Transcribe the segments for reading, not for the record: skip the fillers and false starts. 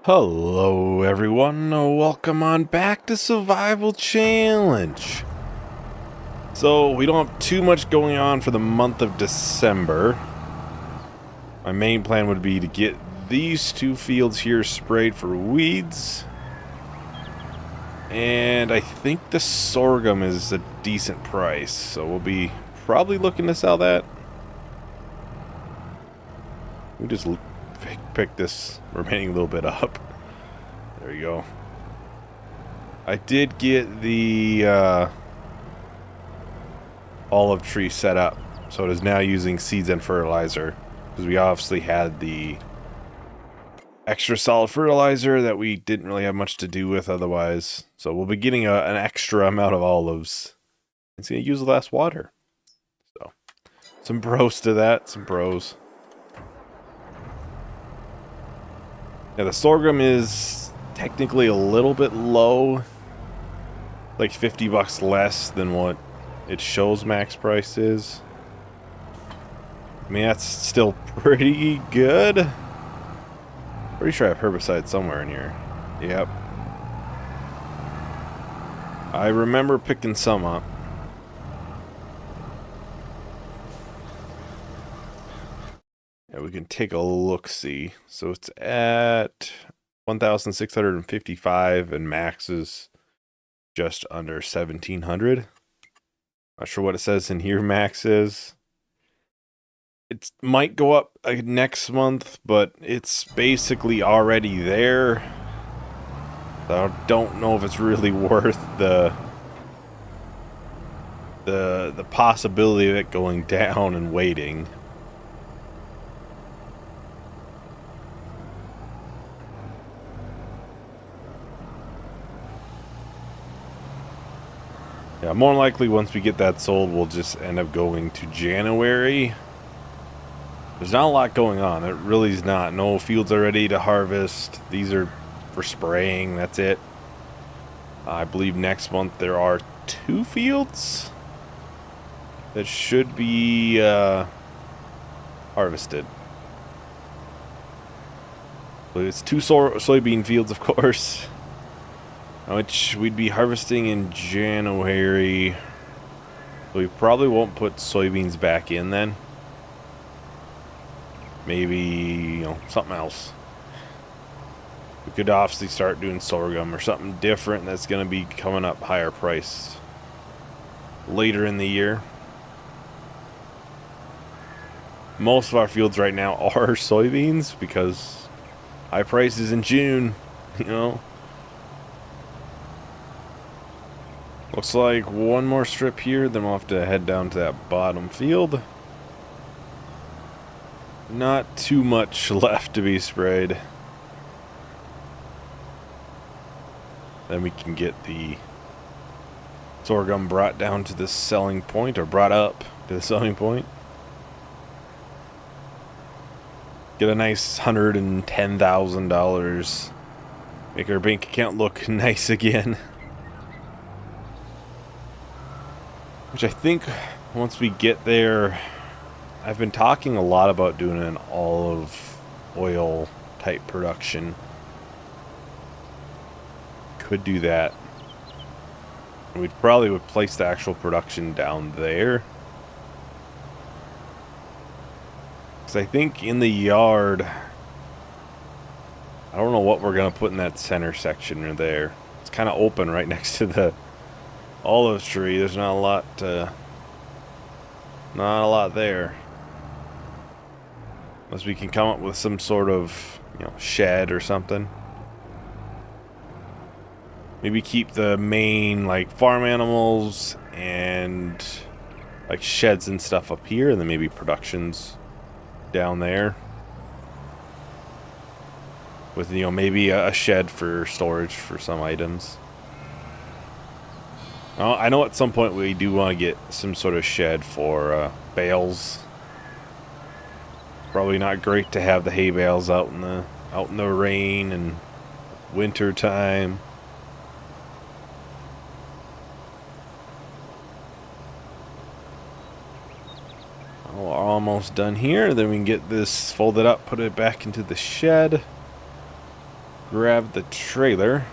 Hello everyone, welcome on back to Survival Challenge. So we don't have too much going on for the month of December. My main plan would be to get these two fields here sprayed for weeds. And I think the sorghum is a decent price, so we'll be probably looking to sell that. We just pick this remaining little bit up. There you go. I did get the olive tree set up, so it is now using seeds and fertilizer, because we obviously had the extra solid fertilizer that we didn't really have much to do with otherwise. So we'll be getting an extra amount of olives. It's going to use less water. So some pros to that, some pros. Yeah, the sorghum is technically a little bit low, like 50 bucks less than what it shows max price is. I mean, that's still pretty good. Pretty sure I have herbicide somewhere in here. Yep. I remember picking some up. Yeah, we can take a look-see. So it's at 1,655 and max is just under 1,700. Not sure what it says in here max is. It might go up next month, but it's basically already there. So I don't know if it's really worth the possibility of it going down and waiting. Yeah, more likely once we get that sold, we'll just end up going to January. There's not a lot going on. It really is not. No fields are ready to harvest. These are for spraying. That's it. I believe next month there are 2 fields that should be harvested. So it's 2 soybean fields, of course, which we'd be harvesting in January. So we probably won't put soybeans back in then. Maybe, something else. We could obviously start doing sorghum or something different that's going to be coming up higher priced later in the year. Most of our fields right now are soybeans because high prices in June, Looks like one more strip here, then we'll have to head down to that bottom field. Not too much left to be sprayed. Then we can get the sorghum brought down to the selling point, or brought up to the selling point. Get a nice $110,000. Make our bank account look nice again. Which I think once we get there, I've been talking a lot about doing an olive oil type production. Could do that. We'd probably would place the actual production down there. Because I think in the yard, I don't know what we're going to put in that center section or there. It's kind of open right next to the olive tree. There's not a lot there. Unless we can come up with some sort of, shed or something. Maybe keep the main, farm animals and, sheds and stuff up here, and then maybe productions down there. With, maybe a shed for storage for some items. I know at some point we do want to get some sort of shed for bales. Probably not great to have the hay bales out in the rain and winter time. Oh, we're almost done here. Then we can get this folded up, put it back into the shed. grab the trailer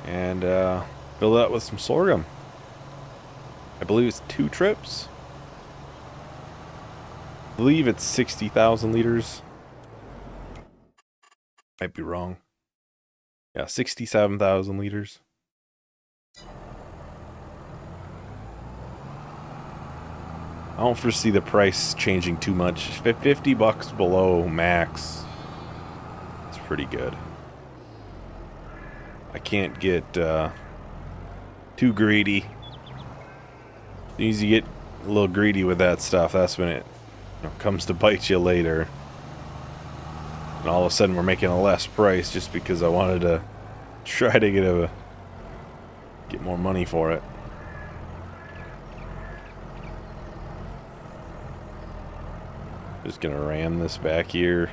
and fill that with some sorghum. I believe it's 2 trips. I believe it's 60,000 liters. Might be wrong. Yeah, 67,000 liters. I don't foresee the price changing too much. $50 below max. It's pretty good. I can't get too greedy. As soon as you get a little greedy with that stuff, that's when it comes to bite you later. And all of a sudden we're making a less price just because I wanted to try to get more money for it. Just gonna ram this back here.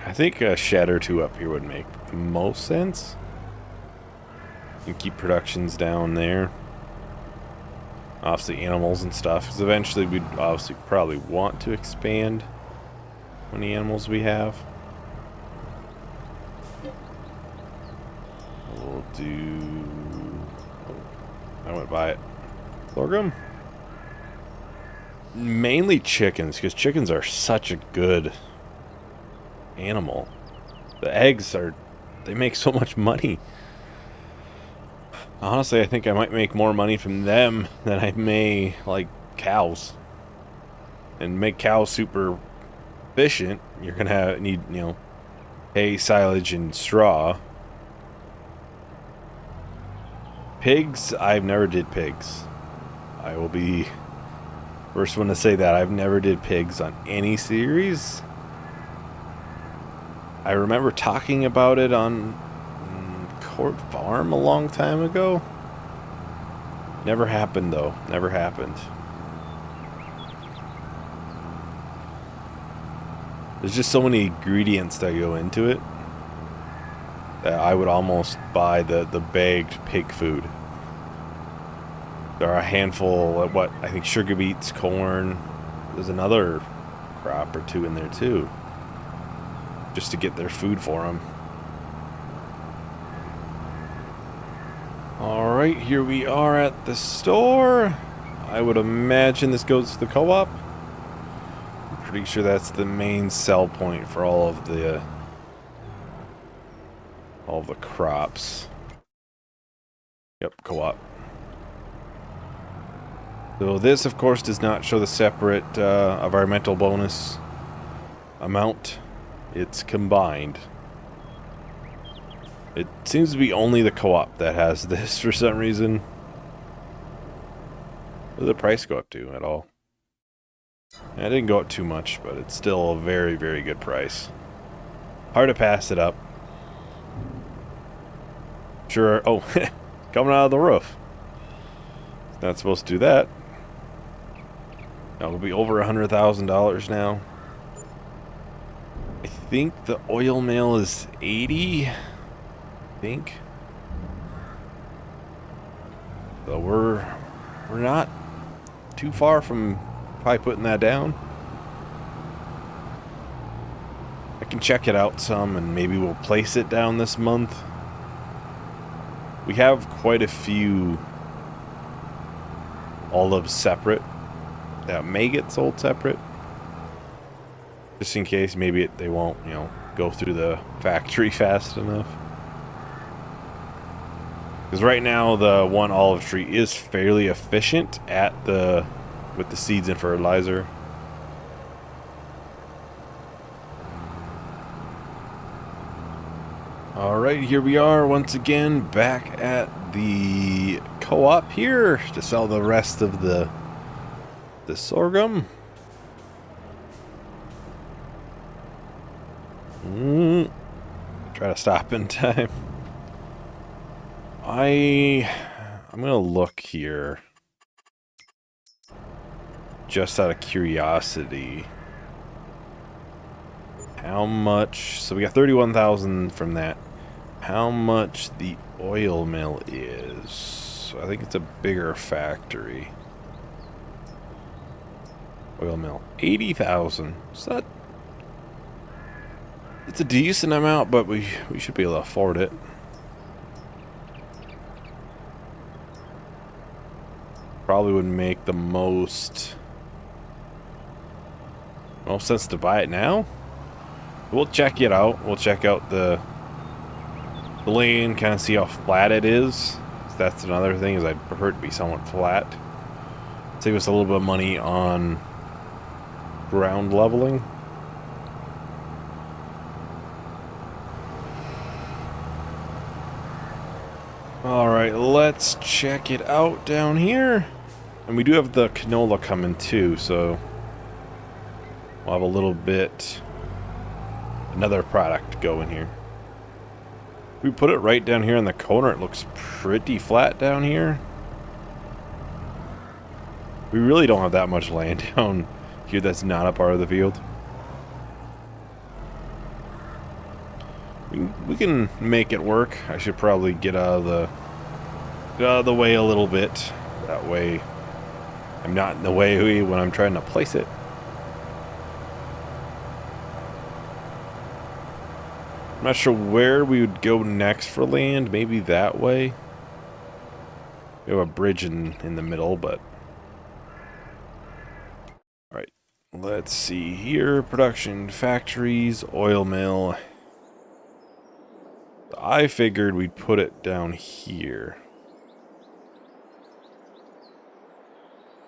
I think a shed or 2 up here would make the most sense. You can keep productions down there. Obviously animals and stuff, because eventually we'd obviously probably want to expand how many animals we have. We'll do... Oh, I went by it. Sorghum? Mainly chickens, because chickens are such a good animal. The eggs are... they make so much money. Honestly, I think I might make more money from them than I may, like, cows. And make cows super efficient. You're gonna need, hay, silage, and straw. Pigs, I've never did pigs. I will be first one to say that. I've never did pigs on any series. I remember talking about it on Court Farm a long time ago. Never happened though. Never happened. There's just so many ingredients that go into it that I would almost buy the bagged pig food. There are a handful of what I think sugar beets, corn. There's another crop or 2 in there too, just to get their food for them. Alright, here we are at the store. I would imagine this goes to the co-op. I'm pretty sure that's the main sell point for all of the crops. Yep, co-op. So this, of course, does not show the separate environmental bonus amount. It's combined. It seems to be only the co-op that has this for some reason. What did the price go up to at all? It didn't go up too much, but it's still a very, very good price. Hard to pass it up. Sure. Oh, coming out of the roof. Not supposed to do that. That will be over $100,000 now. I think the oil mail is 80. I think. So we're not too far from probably putting that down. I can check it out some and maybe we'll place it down this month. We have quite a few olives separate that may get sold separate. Just in case maybe they won't, go through the factory fast enough. Because right now the one olive tree is fairly efficient with the seeds and fertilizer. Alright, here we are once again back at the co-op here to sell the rest of the sorghum. Try to stop in time. I'm gonna look here. just out of curiosity, how much... So we got 31,000 from that. How much the oil mill is? I think it's a bigger factory. Oil mill, 80,000. So that... It's a decent amount, but we should be able to afford it. Probably would make the most sense to buy it now. We'll check it out. We'll check out the lane, kind of see how flat it is. That's another thing, is I'd prefer it to be somewhat flat. Save us a little bit of money on ground leveling. Alright, let's check it out down here. And we do have the canola coming too, so we'll have a little bit, another product going here. We put it right down here in the corner. It looks pretty flat down here. We really don't have that much land down here that's not a part of the field. We can make it work. I should probably get out of the way a little bit. That way I'm not in the way when I'm trying to place it. I'm not sure where we would go next for land. Maybe that way. We have a bridge in the middle, but... Alright. Let's see here. Production, factories, oil mill. I figured we'd put it down here.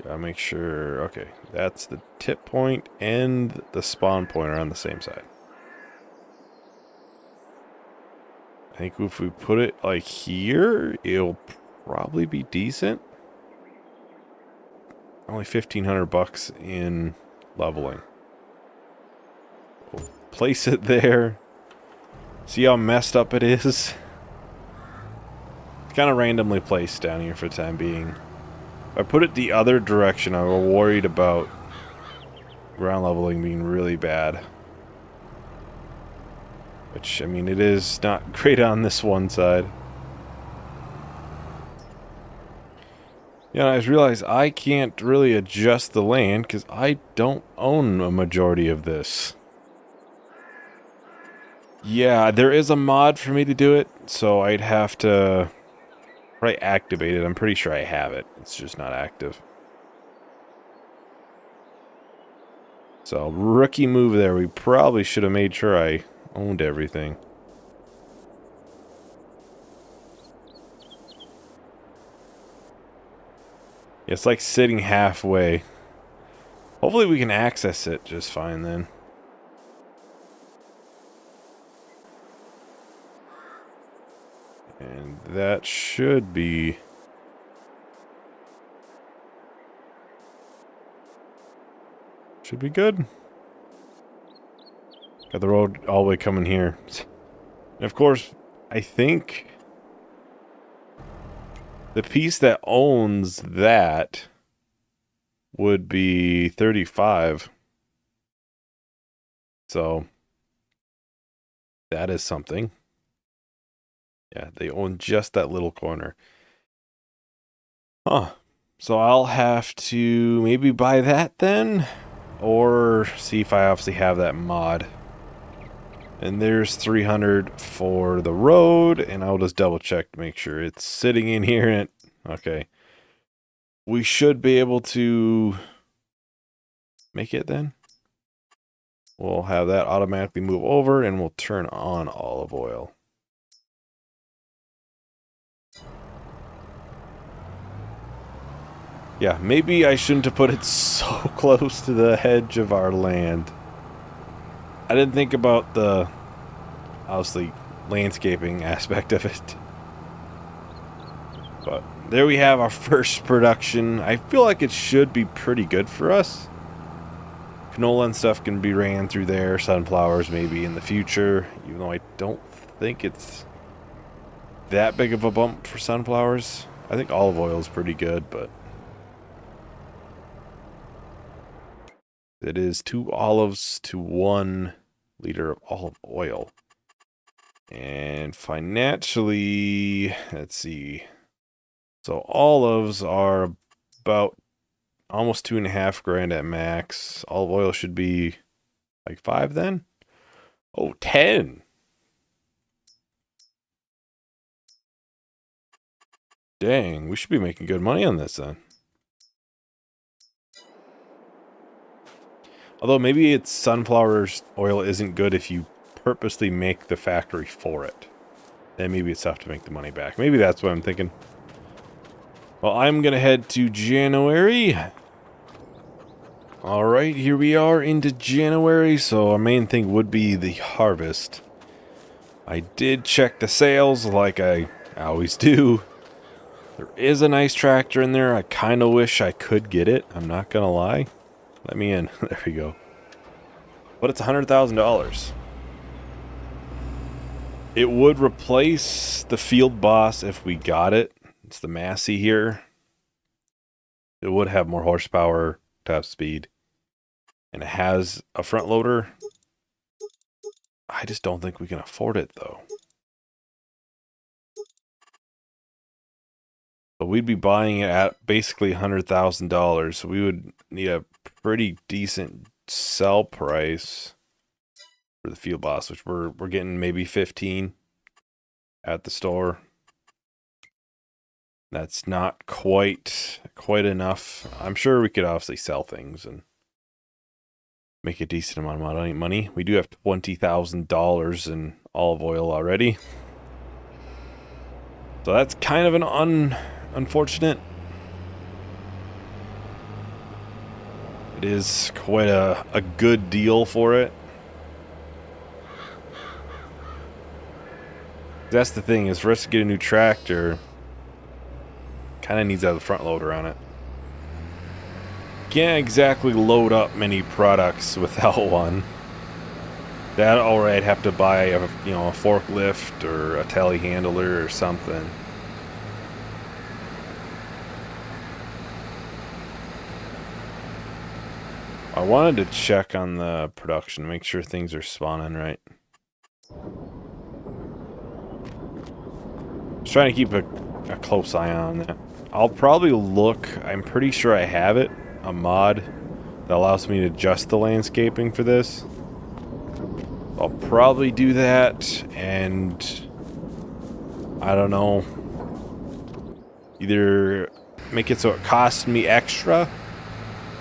Gotta make sure... Okay, that's the tip point and the spawn point are on the same side. I think if we put it like here, it'll probably be decent. Only 1,500 bucks in leveling. We'll place it there. See how messed up it is? It's kind of randomly placed down here for the time being. If I put it the other direction, I was worried about ground leveling being really bad. Which, I mean, it is not great on this one side. Yeah, I just realized I can't really adjust the land because I don't own a majority of this. Yeah, there is a mod for me to do it, so I'd have to probably activate it. I'm pretty sure I have it. It's just not active. So, rookie move there. We probably should have made sure I owned everything. It's like sitting halfway. Hopefully we can access it just fine then. And that should be... should be good. Got the road all the way coming here. And of course, I think the piece that owns that would be 35. So that is something. Yeah, they own just that little corner. Huh. So I'll have to maybe buy that then, or see if I obviously have that mod. And there's 300 for the road, and I'll just double check to make sure it's sitting in here. And okay, we should be able to make it then. We'll have that automatically move over, and we'll turn on olive oil. Yeah, maybe I shouldn't have put it so close to the edge of our land. I didn't think about the, obviously, landscaping aspect of it. But there we have our first production. I feel like it should be pretty good for us. Canola and stuff can be ran through there. Sunflowers maybe in the future, even though I don't think it's that big of a bump for sunflowers. I think olive oil is pretty good, but... It is 2 olives to 1 liter of olive oil. And financially, let's see. So olives are about almost 2.5 grand at max. Olive oil should be like 5 then? Oh, 10. Dang, we should be making good money on this then. Although maybe it's sunflower oil isn't good if you purposely make the factory for it. Then maybe it's tough to make the money back. Maybe that's what I'm thinking. Well, I'm going to head to January. Alright, here we are into January. So our main thing would be the harvest. I did check the sales like I always do. There is a nice tractor in there. I kind of wish I could get it. I'm not going to lie. Let me in. There we go. But it's $100,000. It would replace the Field Boss if we got it. It's the Massey here. It would have more horsepower, top speed. And it has a front loader. I just don't think we can afford it though. So we'd be buying it at basically $100,000. So we would need a pretty decent sell price for the Field Boss, which we're getting maybe 15 at the store. That's not quite enough. I'm sure we could obviously sell things and make a decent amount of money. We do have $20,000 in olive oil already. So that's kind of an unfortunate. It is quite a good deal for it. That's the thing, is for us to get a new tractor, kind of needs to have the front loader on it. Can't exactly load up many products without one. That, or I'd have to buy a forklift or a telehandler or something. I wanted to check on the production, make sure things are spawning right. Just trying to keep a close eye on that. I'll probably look, I'm pretty sure I have it, a mod that allows me to adjust the landscaping for this. I'll probably do that, and I don't know, either make it so it costs me extra,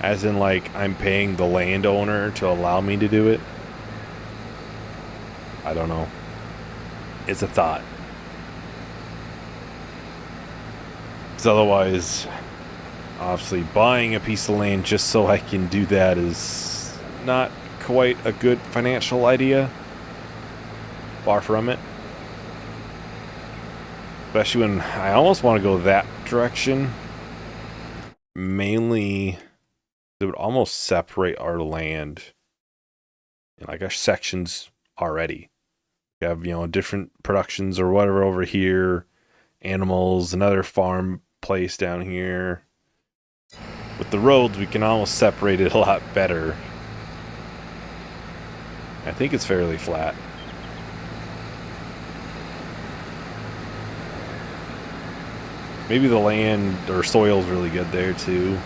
as in like I'm paying the landowner to allow me to do it. I don't know. It's a thought. Because otherwise, obviously buying a piece of land just so I can do that is not quite a good financial idea. Far from it. Especially when I almost want to go that direction. Mainly, it would almost separate our land in like our sections already. We have, different productions or whatever over here. Animals, another farm place down here. With the roads, we can almost separate it a lot better. I think it's fairly flat. Maybe the land or soil's really good there too.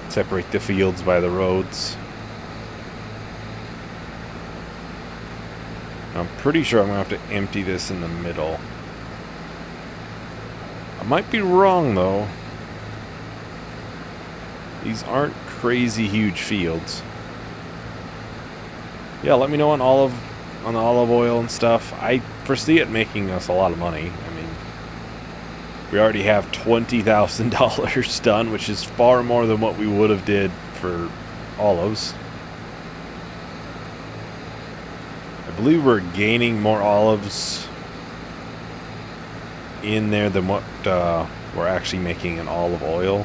Separate the fields by the roads. I'm pretty sure I'm going to have to empty this in the middle. I might be wrong though. These aren't crazy huge fields. Yeah, let me know on the olive oil and stuff. I foresee it making us a lot of money. I mean, we already have $20,000 done, which is far more than what we would have did for olives. I believe we're gaining more olives in there than what we're actually making in olive oil.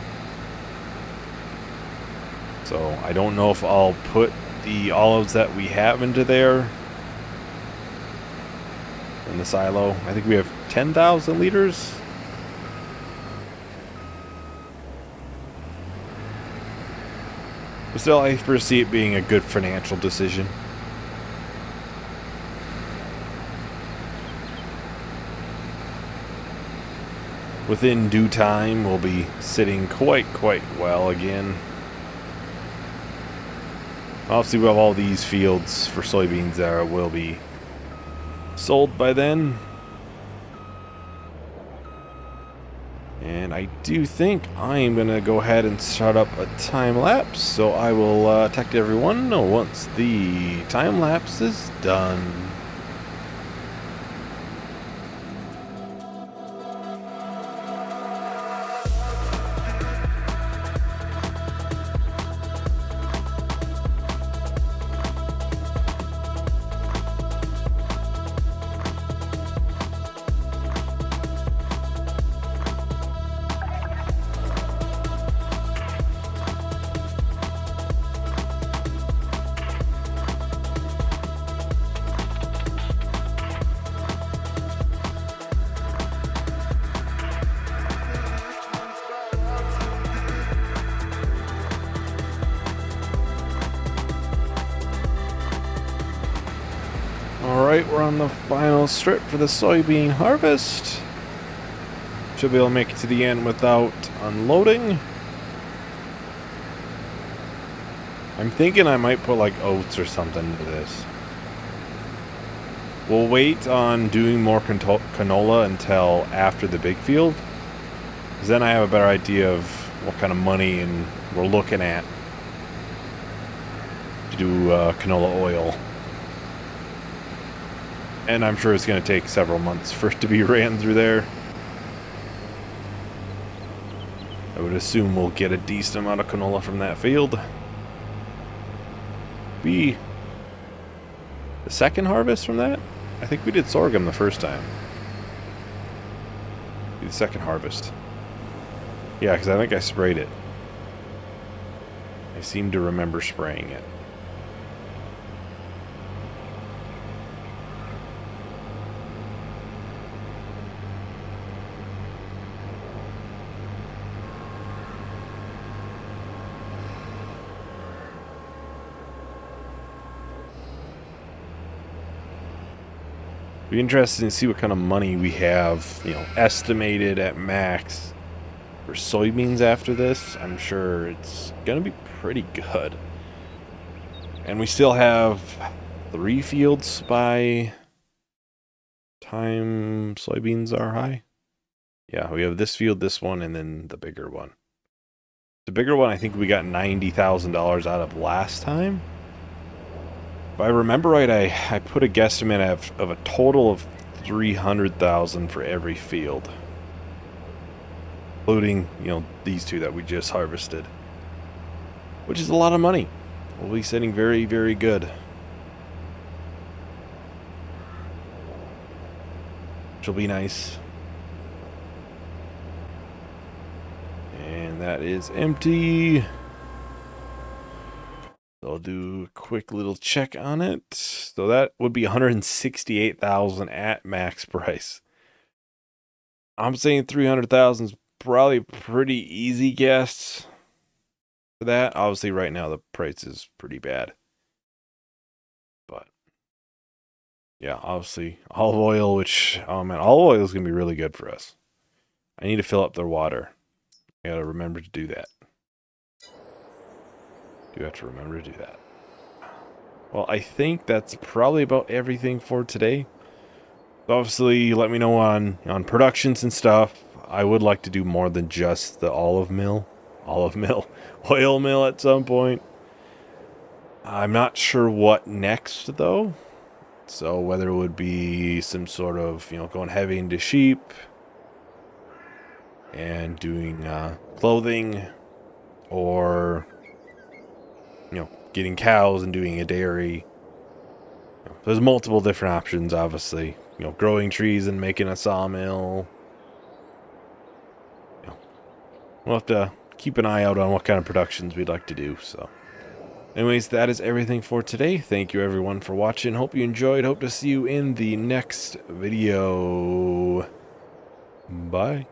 So I don't know if I'll put the olives that we have into there in the silo. I think we have 10,000 liters. But still, I foresee it being a good financial decision. Within due time, we'll be sitting quite well again. Obviously, we have all these fields for soybeans that will be sold by then. And I do think I am going to go ahead and start up a time lapse. So I will talk to everyone once the time lapse is done. Alright, we're on the final strip for the soybean harvest. Should be able to make it to the end without unloading. I'm thinking I might put like oats or something into this. We'll wait on doing more canola until after the big field, because then I have a better idea of what kind of money and we're looking at to do canola oil. And I'm sure it's going to take several months for it to be ran through there. I would assume we'll get a decent amount of canola from that field. Be the second harvest from that? I think we did sorghum the first time. Be the second harvest. Yeah, because I think I sprayed it. I seem to remember spraying it. Be interesting to see what kind of money we have, estimated at max for soybeans after this. I'm sure it's gonna be pretty good. And we still have 3 fields by time soybeans are high. Yeah, we have this field, this one, and then the bigger one. The bigger one, I think we got $90,000 out of last time. If I remember right, I put a guesstimate of a total of $300,000 for every field, including these 2 that we just harvested, which is a lot of money. We'll be sitting very good. Which will be nice. And that is empty. I'll do a quick little check on it. So that would be $168,000 at max price. I'm saying 300,000 is probably a pretty easy guess for that. Obviously, right now the price is pretty bad. But yeah, obviously olive oil, which olive oil is gonna be really good for us. I need to fill up their water. I gotta remember to do that. Do have to remember to do that. Well, I think that's probably about everything for today. Obviously, let me know on productions and stuff. I would like to do more than just the oil mill at some point. I'm not sure what next though. So whether it would be some sort of going heavy into sheep and doing clothing, or getting cows and doing a dairy. There's multiple different options, obviously. Growing trees and making a sawmill. We'll have to keep an eye out on what kind of productions we'd like to do. So, anyways, that is everything for today. Thank you, everyone, for watching. Hope you enjoyed. Hope to see you in the next video. Bye.